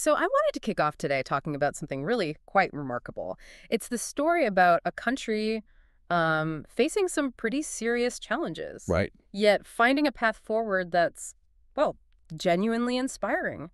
So I wanted to kick off today talking about something really quite remarkable. It's the story about a country facing some pretty serious challenges, Right. yet finding a path forward that's, well, genuinely inspiring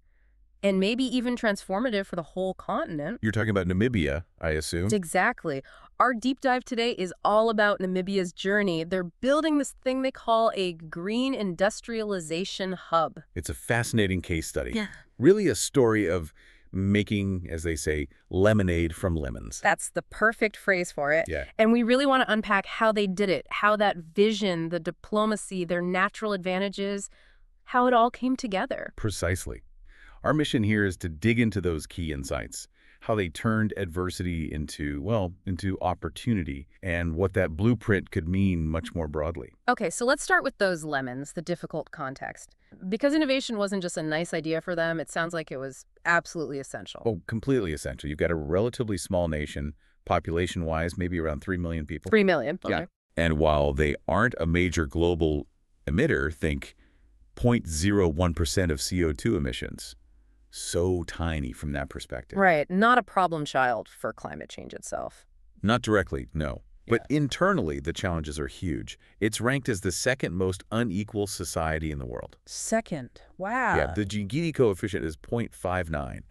and maybe even transformative for the whole continent. You're talking about Namibia, I assume. Exactly. Our deep dive today is all about Namibia's journey. They're building this thing they call a green industrialization hub. It's a fascinating case study. Yeah. Really a story of making, as they say, lemonade from lemons. That's the perfect phrase for it. Yeah. And we really want to unpack how they did it, how that vision, the diplomacy, their natural advantages, how it all came together. Precisely. Our mission here is to dig into those key insights, how they turned adversity into, well, into opportunity, and what that blueprint could mean much more broadly. Okay, so let's start with those lemons, the difficult context. Because innovation wasn't just a nice idea for them, it sounds like it was absolutely essential. Oh, completely essential. You've got a relatively small nation, population-wise, maybe around 3 million people. 3 million. Yeah. Okay. And while they aren't a major global emitter, think 0.01% of CO2 emissions. So tiny from that perspective. Right, not a problem child for climate change itself. Not directly, no. But internally, the challenges are huge. It's ranked as the second most unequal society in the world. Second. Wow. Yeah, the Gini coefficient is 0.59.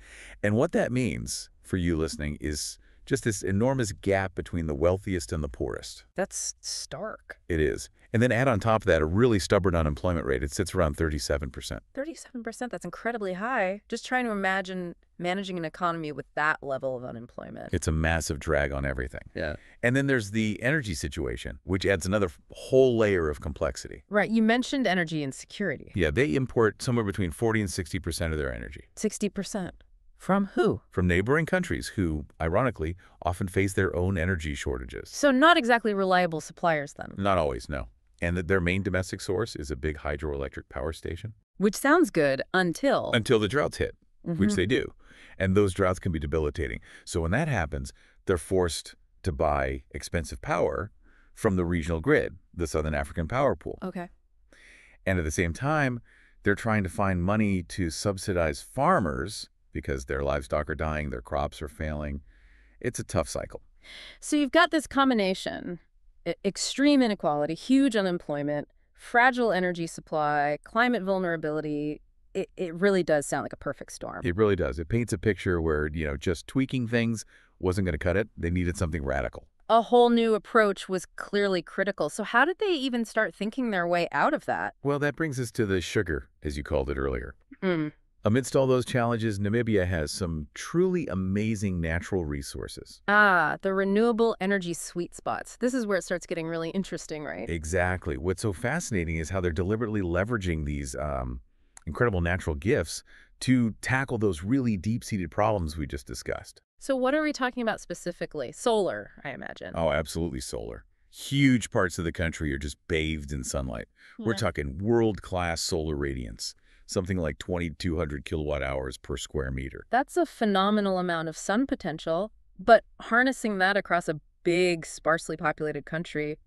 And what that means, for you listening, is just this enormous gap between the wealthiest and the poorest. That's stark. It is. And then add on top of that a really stubborn unemployment rate. It sits around 37%. 37%, that's incredibly high. Just trying to imagine managing an economy with that level of unemployment. It's a massive drag on everything. Yeah. And then there's the energy situation, which adds another whole layer of complexity. Right, you mentioned energy insecurity. Yeah, they import somewhere between 40 and 60% of their energy. 60%. From who? From neighboring countries who, ironically, often face their own energy shortages. So not exactly reliable suppliers then. Not always, no. And that their main domestic source is a big hydroelectric power station. Which sounds good until... Until the droughts hit, which they do. And those droughts can be debilitating. So when that happens, they're forced to buy expensive power from the regional grid, the Southern African power pool. Okay. And at the same time, they're trying to find money to subsidize farmers because their livestock are dying, their crops are failing. It's a tough cycle. So you've got this combination, extreme inequality, huge unemployment, fragile energy supply, climate vulnerability. It really does sound like a perfect storm. It really does. It paints a picture where, just tweaking things wasn't going to cut it. They needed something radical. A whole new approach was clearly critical. So how did they even start thinking their way out of that? Well, that brings us to the sugar, as you called it earlier. Mm. Amidst all those challenges, Namibia has some truly amazing natural resources. Ah, the renewable energy sweet spots. This is where it starts getting really interesting, right? Exactly. What's so fascinating is how they're deliberately leveraging these incredible natural gifts to tackle those really deep-seated problems we just discussed. So what are we talking about specifically? Solar, I imagine. Oh, absolutely solar. Huge parts of the country are just bathed in sunlight. We're talking world-class solar radiance. Something like 2,200 kilowatt hours per square meter. That's a phenomenal amount of sun potential, but harnessing that across a big, sparsely populated country,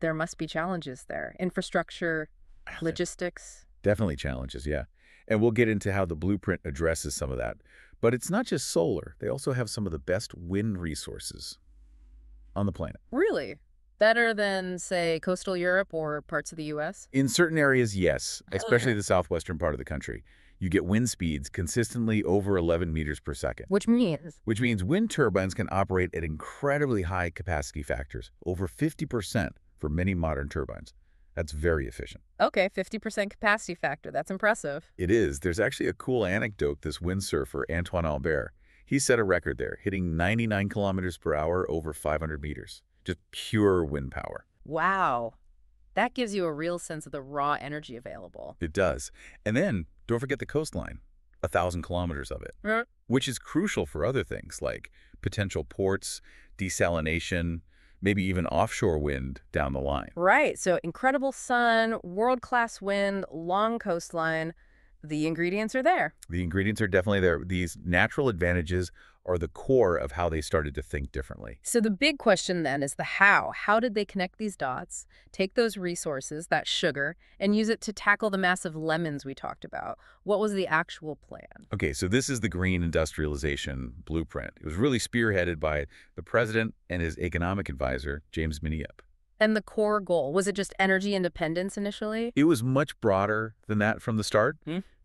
there must be challenges there. Infrastructure, logistics. Definitely challenges, yeah. And we'll get into how the blueprint addresses some of that. But it's not just solar. They also have some of the best wind resources on the planet. Really? Better than, say, coastal Europe or parts of the U.S.? In certain areas, yes, especially the southwestern part of the country. You get wind speeds consistently over 11 meters per second. Which means? Which means wind turbines can operate at incredibly high capacity factors, over 50% for many modern turbines. That's very efficient. Okay, 50% capacity factor. That's impressive. It is. There's actually a cool anecdote. This windsurfer, Antoine Albert, he set a record there, hitting 99 kilometers per hour over 500 meters. Just pure wind power. Wow. That gives you a real sense of the raw energy available. It does. And then, don't forget the coastline, 1,000 kilometers of it, which is crucial for other things like potential ports, desalination, maybe even offshore wind down the line. Right. So incredible sun, world-class wind, long coastline. The ingredients are there. The ingredients are definitely there. These natural advantages are the core of how they started to think differently. So the big question then is the how. How did they connect these dots, take those resources, that sugar, and use it to tackle the massive lemons we talked about? What was the actual plan? Okay, so this is the green industrialization blueprint. It was really spearheaded by the president and his economic advisor, James Mnyupe. And the core goal, was it just energy independence initially? It was much broader than that from the start.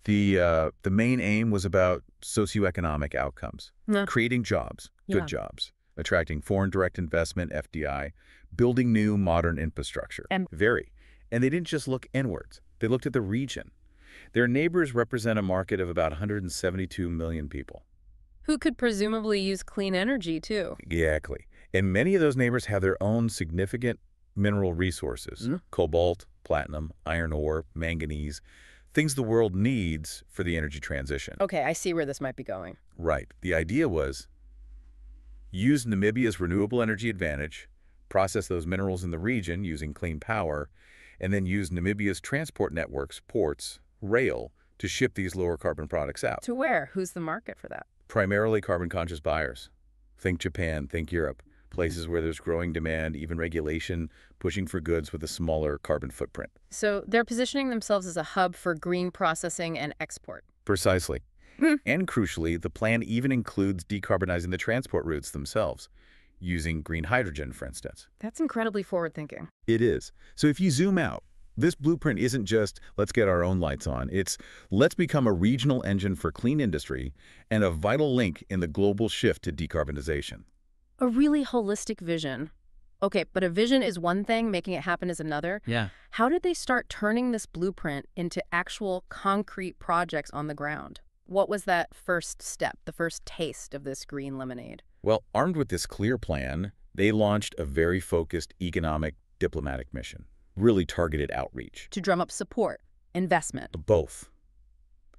The main aim was about socioeconomic outcomes, Yeah. creating jobs, Yeah. good jobs, attracting foreign direct investment, FDI, building new modern infrastructure. And- And they didn't just look inwards. They looked at the region. Their neighbors represent a market of about 172 million people. Who could presumably use clean energy too? Exactly. And many of those neighbors have their own significant mineral resources, cobalt, platinum, iron ore, manganese, things the world needs for the energy transition. Okay, I see where this might be going. Right. The idea was use Namibia's renewable energy advantage, process those minerals in the region using clean power, and then use Namibia's transport networks, ports, rail, to ship these lower carbon products out. To where? Who's the market for that? Primarily carbon-conscious buyers. Think Japan, think Europe, places where there's growing demand, even regulation, pushing for goods with a smaller carbon footprint. So they're positioning themselves as a hub for green processing and export. Precisely. And crucially, the plan even includes decarbonizing the transport routes themselves, using green hydrogen, for instance. That's incredibly forward-thinking. It is. So if you zoom out, this blueprint isn't just, let's get our own lights on. It's, let's become a regional engine for clean industry and a vital link in the global shift to decarbonization. A really holistic vision. Okay, but a vision is one thing, making it happen is another. Yeah. How did they start turning this blueprint into actual concrete projects on the ground? What was that first step, the first taste of this green lemonade? Well, armed with this clear plan, they launched a very focused economic diplomatic mission, really targeted outreach. To drum up support, investment. Both.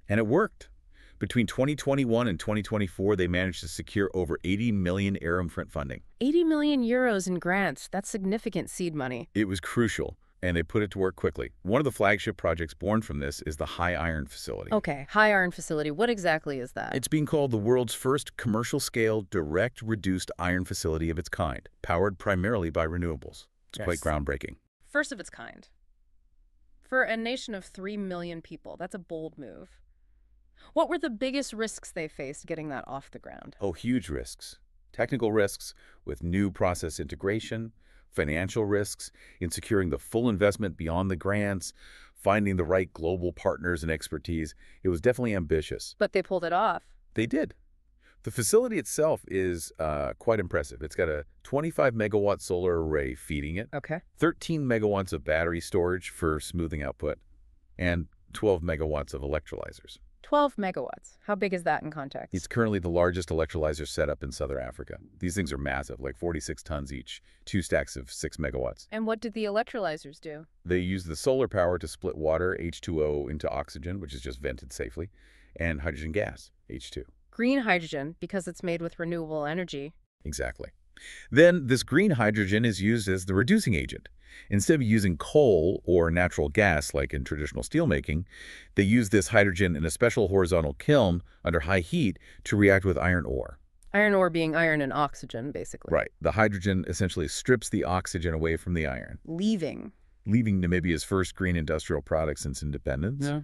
And it worked. Between 2021 and 2024, they managed to secure over 80 million Aeromfront funding. 80 million euros in grants. That's significant seed money. It was crucial, and they put it to work quickly. One of the flagship projects born from this is the High Iron Facility. Okay, high iron facility. What exactly is that? It's being called the world's first commercial-scale direct reduced iron facility of its kind, powered primarily by renewables. It's quite groundbreaking. First of its kind. For a nation of 3 million people, that's a bold move. What were the biggest risks they faced getting that off the ground? Oh, huge risks. Technical risks with new process integration, financial risks in securing the full investment beyond the grants, finding the right global partners and expertise. It was definitely ambitious. But they pulled it off. They did. The facility itself is quite impressive. It's got a 25-megawatt solar array feeding it, Okay. 13 megawatts of battery storage for smoothing output, and 12 megawatts of electrolyzers. 12 megawatts. How big is that in context? It's currently the largest electrolyzer setup in Southern Africa. These things are massive, like 46 tons each, 2 stacks of 6 megawatts. And what did the electrolyzers do? They use the solar power to split water, H2O, into oxygen, which is just vented safely, and hydrogen gas, H2. Green hydrogen, because it's made with renewable energy. Exactly. Then this green hydrogen is used as the reducing agent. Instead of using coal or natural gas like in traditional steelmaking, they use this hydrogen in a special horizontal kiln under high heat to react with iron ore. Iron ore being iron and oxygen, basically. Right. The hydrogen essentially strips the oxygen away from the iron, Leaving. leaving Namibia's first green industrial product since independence. Yeah.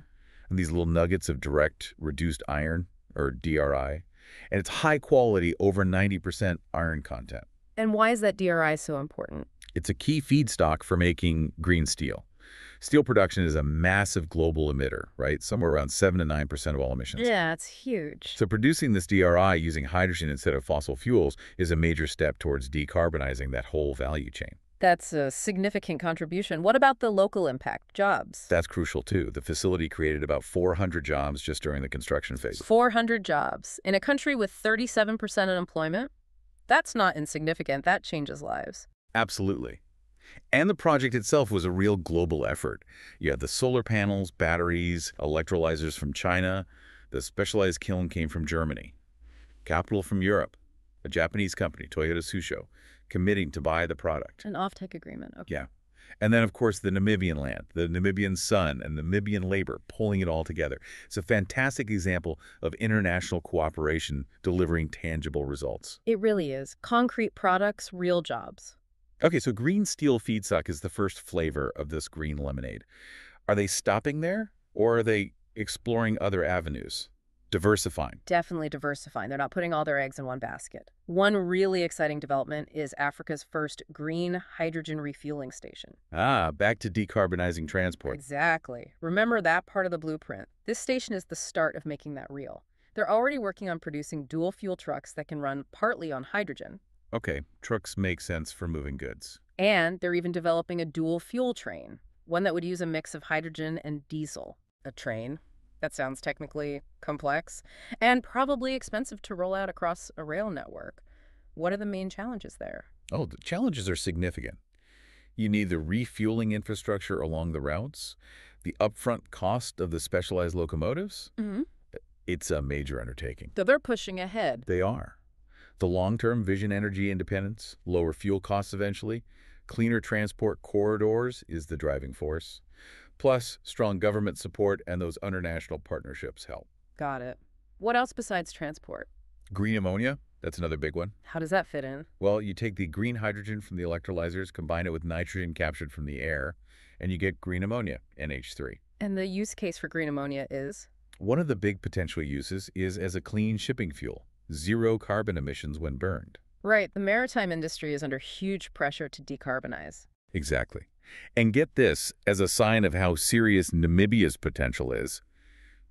And these little nuggets of direct reduced iron, or DRI, and it's high quality, over 90% iron content. And why is that DRI so important? It's a key feedstock for making green steel. Steel production is a massive global emitter, right? Somewhere around 7 to 9% of all emissions. Yeah, it's huge. So producing this DRI using hydrogen instead of fossil fuels is a major step towards decarbonizing that whole value chain. That's a significant contribution. What about the local impact, jobs? That's crucial too. The facility created about 400 jobs just during the construction phase. 400 jobs. In a country with 37% unemployment? That's not insignificant. That changes lives. Absolutely. And the project itself was a real global effort. You had the solar panels, batteries, electrolyzers from China. The specialized kiln came from Germany. Capital from Europe. A Japanese company, Toyota Tsusho, committing to buy the product. An offtake agreement. Okay. Yeah. And then, of course, the Namibian land, the Namibian sun, and Namibian labor pulling it all together. It's a fantastic example of international cooperation delivering tangible results. It really is. Concrete products, real jobs. Okay, so green steel feedstock is the first flavor of this green lemonade. Are they stopping there, or are they exploring other avenues? Diversifying. Definitely diversifying. They're not putting all their eggs in one basket. One really exciting development is Africa's first green hydrogen refueling station. Ah, back to decarbonizing transport. Exactly. Remember that part of the blueprint. This station is the start of making that real. They're already working on producing dual fuel trucks that can run partly on hydrogen. Okay, trucks make sense for moving goods. And they're even developing a dual fuel train, one that would use a mix of hydrogen and diesel. A train? That sounds technically complex and probably expensive to roll out across a rail network. What are the main challenges there? Oh, the challenges are significant. You need the refueling infrastructure along the routes, the upfront cost of the specialized locomotives. Mm-hmm. It's a major undertaking. So they're pushing ahead. They are. The long-term vision energy independence, lower fuel costs eventually, cleaner transport corridors is the driving force. Plus, strong government support and those international partnerships help. Got it. What else besides transport? Green ammonia, that's another big one. How does that fit in? Well, you take the green hydrogen from the electrolyzers, combine it with nitrogen captured from the air, and you get green ammonia, NH3. And the use case for green ammonia is? One of the big potential uses is as a clean shipping fuel, zero carbon emissions when burned. Right. The maritime industry is under huge pressure to decarbonize. Exactly. And get this, as a sign of how serious Namibia's potential is,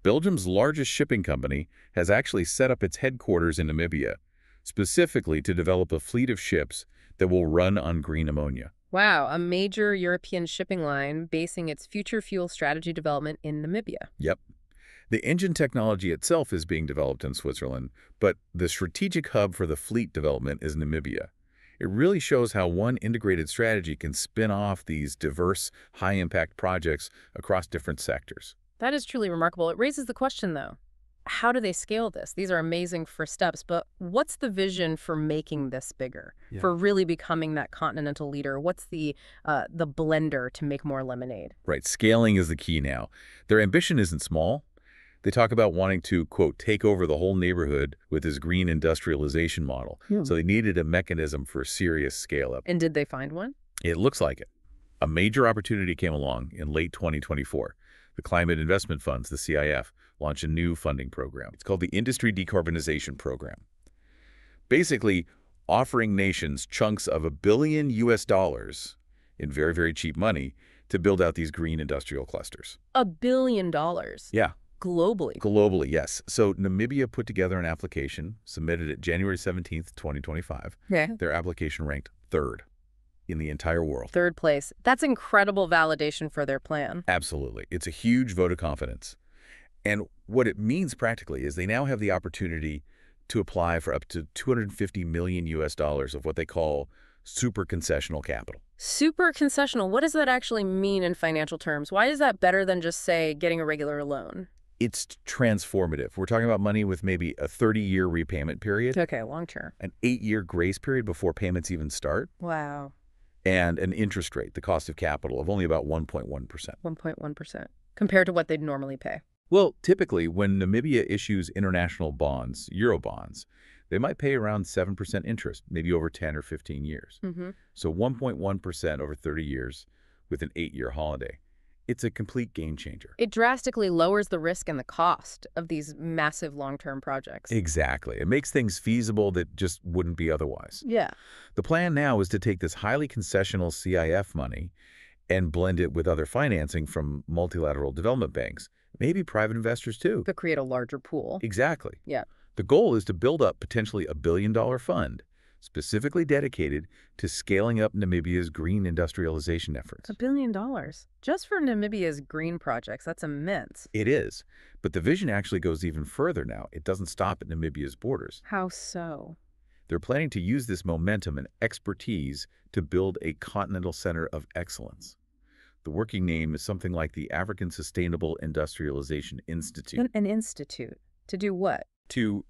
Belgium's largest shipping company has actually set up its headquarters in Namibia, specifically to develop a fleet of ships that will run on green ammonia. Wow, a major European shipping line basing its future fuel strategy development in Namibia. Yep. The engine technology itself is being developed in Switzerland, but the strategic hub for the fleet development is Namibia. It really shows how one integrated strategy can spin off these diverse, high-impact projects across different sectors. That is truly remarkable. It raises the question, though. How do they scale this? These are amazing first steps, but what's the vision for making this bigger, for really becoming that continental leader? What's the blender to make more lemonade? Right, scaling is the key now. Their ambition isn't small. They talk about wanting to, quote, take over the whole neighborhood with this green industrialization model. So they needed a mechanism for serious scale-up. And did they find one? It looks like it. A major opportunity came along in late 2024. The Climate Investment Funds, the CIF, launched a new funding program. It's called the Industry Decarbonization Program. Basically, offering nations chunks of $1 billion in very, very cheap money to build out these green industrial clusters. $1 billion. Yeah. Globally. Globally, yes. So Namibia put together an application, submitted it January 17th, 2025. Yeah. Their application ranked third in the entire world. Third place. That's incredible validation for their plan. Absolutely. It's a huge vote of confidence. And what it means practically is they now have the opportunity to apply for up to $250 million of what they call super concessional capital. Super concessional. What does that actually mean in financial terms? Why is that better than just, say, getting a regular loan? It's transformative. We're talking about money with maybe a 30-year repayment period. Okay, long term. An 8-year grace period before payments even start. Wow. And an interest rate, the cost of capital, of only about 1.1%. 1.1% compared to what they'd normally pay. Well, typically, when Namibia issues international bonds, Eurobonds, they might pay around 7% interest, maybe over 10 or 15 years. So 1.1% over 30 years with an 8-year holiday. It's a complete game changer. It drastically lowers the risk and the cost of these massive long-term projects. Exactly. It makes things feasible that just wouldn't be otherwise. Yeah. The plan now is to take this highly concessional CIF money and blend it with other financing from multilateral development banks, maybe private investors too. To create a larger pool. Exactly. Yeah. The goal is to build up potentially $1 billion fund specifically dedicated to scaling up Namibia's green industrialization efforts. $1 billion. Just for Namibia's green projects, that's immense. It is. But the vision actually goes even further now. It doesn't stop at Namibia's borders. How so? They're planning to use this momentum and expertise to build a continental center of excellence. The working name is something like the African Sustainable Industrialization Institute. An institute. To do what? To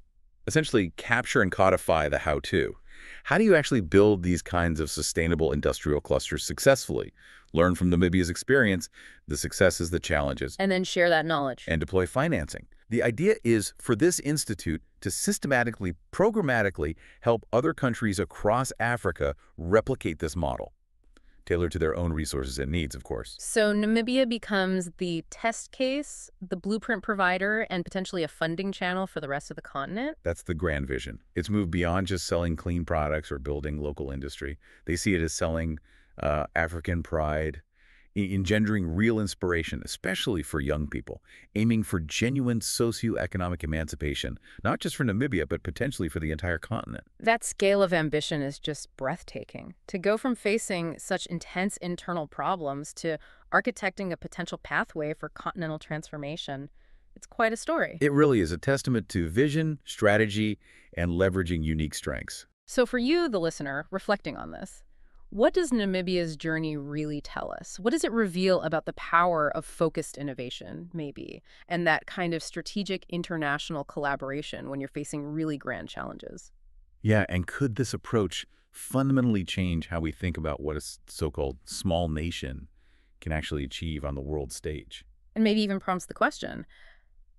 essentially capture and codify the how-to. How do you actually build these kinds of sustainable industrial clusters successfully? Learn from Namibia's experience, the successes, the challenges, And then share that knowledge. and deploy financing. The idea is for this institute to systematically, programmatically help other countries across Africa replicate this model, tailored to their own resources and needs, of course. So Namibia becomes the test case, the blueprint provider, and potentially a funding channel for the rest of the continent? That's the grand vision. It's moved beyond just selling clean products or building local industry. They see it as selling African pride, engendering real inspiration, especially for young people, aiming for genuine socioeconomic emancipation, not just for Namibia, but potentially for the entire continent. That scale of ambition is just breathtaking. To go from facing such intense internal problems to architecting a potential pathway for continental transformation, it's quite a story. It really is a testament to vision, strategy, and leveraging unique strengths. So for you, the listener, reflecting on this, what does Namibia's journey really tell us? What does it reveal about the power of focused innovation, maybe, and that kind of strategic international collaboration when you're facing really grand challenges? Yeah, and could this approach fundamentally change how we think about what a so-called small nation can actually achieve on the world stage? And maybe even prompts the question,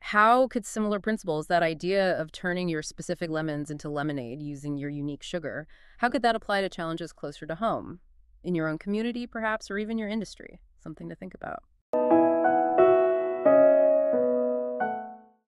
how could similar principles, that idea of turning your specific lemons into lemonade using your unique sugar, how could that apply to challenges closer to home? In your own community, perhaps, or even your industry? Something to think about.